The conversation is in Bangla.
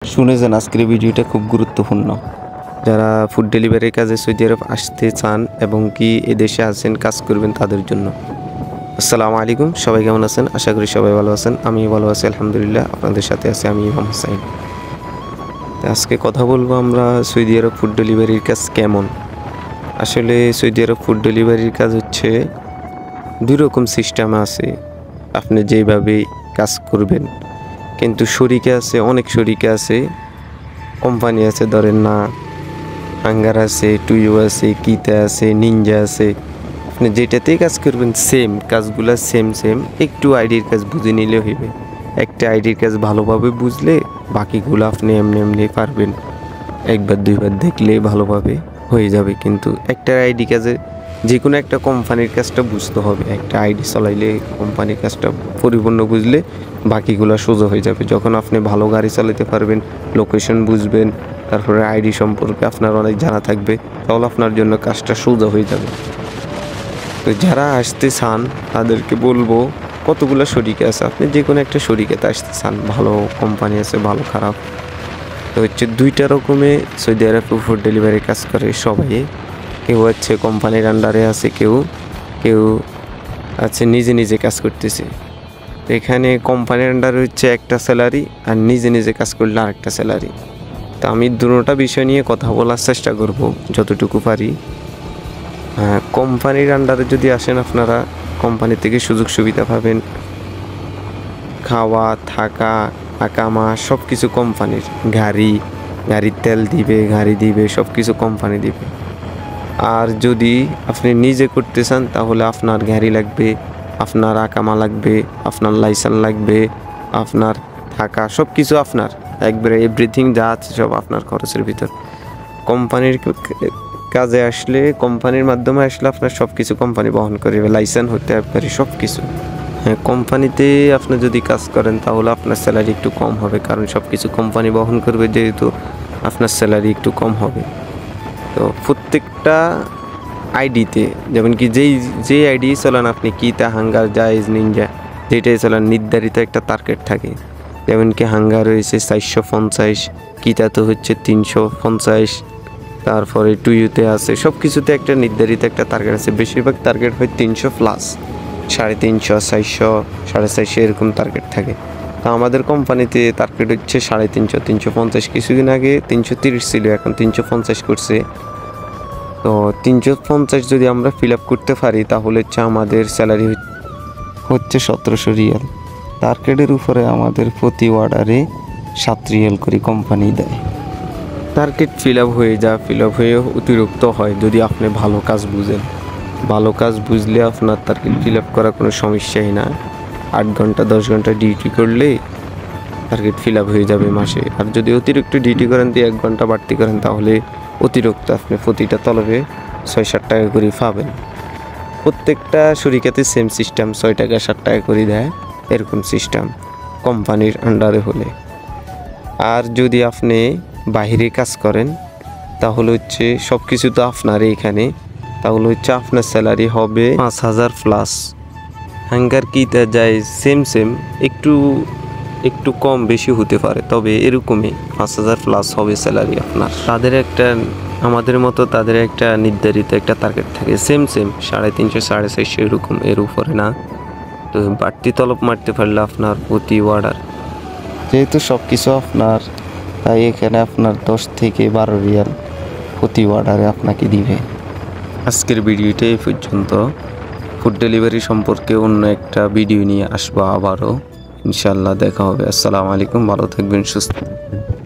শুনেছেন আজকের ভিডিওটা খুব গুরুত্বপূর্ণ। যারা ফুড ডেলিভারির কাজে সৌদি আরব আসতে চান এবং কি এদেশে আছেন কাজ করবেন তাদের জন্য। আসসালামু আলাইকুম, সবাই কেমন আছেন? আশা করি সবাই ভালো আছেন। আমি ভালো আছি আলহামদুলিল্লাহ। আপনাদের সাথে আছি আমি ইমাম হোসাইন। আজকে কথা বলবো আমরা সৌদি আরব ফুড ডেলিভারির কাজ কেমন। আসলে সৌদি আরব ফুড ডেলিভারির কাজ হচ্ছে দুই রকম সিস্টেম আছে, আপনি যেভাবে কাজ করবেন। কিন্তু শরিকে আছে, অনেক শরিকে আছে, কোম্পানি আছে, ধরেন না হাঙ্গার আছে, টুইও আছে, কিতা আছে, নিনজা আছে। আপনি যেটাতেই কাজ করবেন সেম কাজগুলো সেম একটু আইডির কাজ বুঝে নিলে হইবে। একটা আইডির কাজ ভালোভাবে বুঝলে বাকিগুলো আপনি এমনি পারবেন, একবার দুইবার দেখলে ভালোভাবে হয়ে যাবে। কিন্তু একটা আইডি কাজে যে কোনো একটা কোম্পানির কাজটা বুঝতে হবে। একটা আইডি চালাইলে কোম্পানির কাজটা পরিপূর্ণ বুঝলে বাকিগুলো সোজা হয়ে যাবে। যখন আপনি ভালো গাড়ি চালাতে পারবেন, লোকেশন বুঝবেন, তারপরে আইডি সম্পর্কে আপনার অনেক জানা থাকবে, তাহলে আপনার জন্য কাজটা সোজা হয়ে যাবে। তো যারা আসতে চান তাদেরকে বলবো কতগুলো শরিকে আছে, আপনি যে কোনো একটা শরিকেতে আসতে চান, ভালো কোম্পানি আছে, ভালো খারাপ। তো হচ্ছে দুইটা রকমে সৌদি আরব ফুড ডেলিভারি কাজ করে সবাই। কেউ হচ্ছে কোম্পানির আন্ডারে আছে, কেউ আছে নিজে কাজ করতেছে। তো এখানে কোম্পানির আন্ডারে হচ্ছে একটা স্যালারি, আর নিজে কাজ করলে আরেকটা স্যালারি। তো আমি দুটোটা বিষয় নিয়ে কথা বলার চেষ্টা করব যতটুকু পারি। কোম্পানির আন্ডারে যদি আসেন আপনারা কোম্পানি থেকে সুযোগ সুবিধা পাবেন, খাওয়া থাকা আকামা সব কিছু কোম্পানির, গাড়ির তেল দিবে, গাড়ি দিবে, সব কিছু কোম্পানি দিবে। আর যদি আপনি নিজে করতে চান তাহলে আপনার গাড়ি লাগবে, আপনার আকামা লাগবে, আপনার লাইসেন্স লাগবে, আপনার থাকা সব কিছু আপনার, একবারে এভরিথিং যা আছে সব আপনার খরচের ভিতর। কোম্পানির কাজে আসলে, কোম্পানির মাধ্যমে আসলে আপনার সব কিছু কোম্পানি বহন করবে, লাইসেন্স হতে পারে সব কিছু। হ্যাঁ, কোম্পানিতে আপনি যদি কাজ করেন তাহলে আপনার স্যালারি একটু কম হবে, কারণ সব কিছু কোম্পানি বহন করবে, যেহেতু আপনার স্যালারি একটু কম হবে। তো প্রত্যেকটা আইডিতে যেমন কি যেই আইডি চালান আপনি, কিতা হাঙ্গার জায়েজ নিনজা যেটাই চালান নির্ধারিত একটা টার্গেট থাকে। যেমন কি হাঙ্গার রয়েছে 450, কিতা তো হচ্ছে 350, তারপরে টুইউতে আছে, সব কিছুতে একটা নির্ধারিত একটা টার্গেট আছে। বেশিরভাগ টার্গেট হয় 300+, 350, 400, 450 এরকম টার্গেট থাকে। তো আমাদের কোম্পানিতে টার্গেট হচ্ছে 350, 350। কিছুদিন আগে 330 ছিল, এখন 350 করছে। তো 350 যদি আমরা ফিল আপ করতে পারি তাহলে হচ্ছে আমাদের স্যালারি হচ্ছে 1700 রিয়াল। টার্গেটের উপরে আমাদের প্রতি অর্ডারে 7 রিয়াল করে কোম্পানি দেয়। টার্গেট ফিল আপ হয়ে অতিরিক্ত হয় যদি আপনি ভালো কাজ বুঝেন। ভালো কাজ বুঝলে আপনার টার্গেট ফিল আপ করা কোনো সমস্যাই না। 8 ঘন্টা 10 ঘন্টা ডিউটি করলে টার্গেট ফিল আপ হয়ে যাবে মাসে। আর যদি অতিরিক্ত ডিউটি করেন, দিয়ে 1 ঘন্টা বাড়তি করেন, তাহলে অতিরিক্ত আপনি প্রতিটা তলবে 6-7 টাকা করে পাবেন। প্রত্যেকটা শরিকাতে সেম সিস্টেম, 6 টাকা 7 টাকা করে দেয়, এরকম সিস্টেম কোম্পানির আন্ডারে হলে। আর যদি আপনি বাইরে কাজ করেন তাহলে হচ্ছে সব কিছু তো আপনার এখানে, তাহলে হচ্ছে আপনার স্যালারি হবে 5000+। হাঙ্গার কিতা যায় সেম একটু কম বেশি হতে পারে, তবে এরকমই 5000+ হবে স্যালারি আপনার। আমাদের মতো তাদের একটা নির্ধারিত একটা টার্গেট থাকে, সেম 350, 450 এরকম, এর উপরে না। তো বাড়তি তলব মারতে পারলে আপনার প্রতি অর্ডার, যেহেতু সব কিছু আপনার, তাই এখানে আপনার 10 থেকে 12 রিয়াল প্রতি অর্ডারে আপনাকে দিবে। আজকের ভিডিওটা এই পর্যন্ত। ফুড ডেলিভারি সম্পর্কে অন্য একটা ভিডিও নিয়ে আসবো আবারও ইনশাল্লাহ। দেখা হবে। আসসালামু আলাইকুম, ভালো থাকবেন, সুস্থ থাকবেন।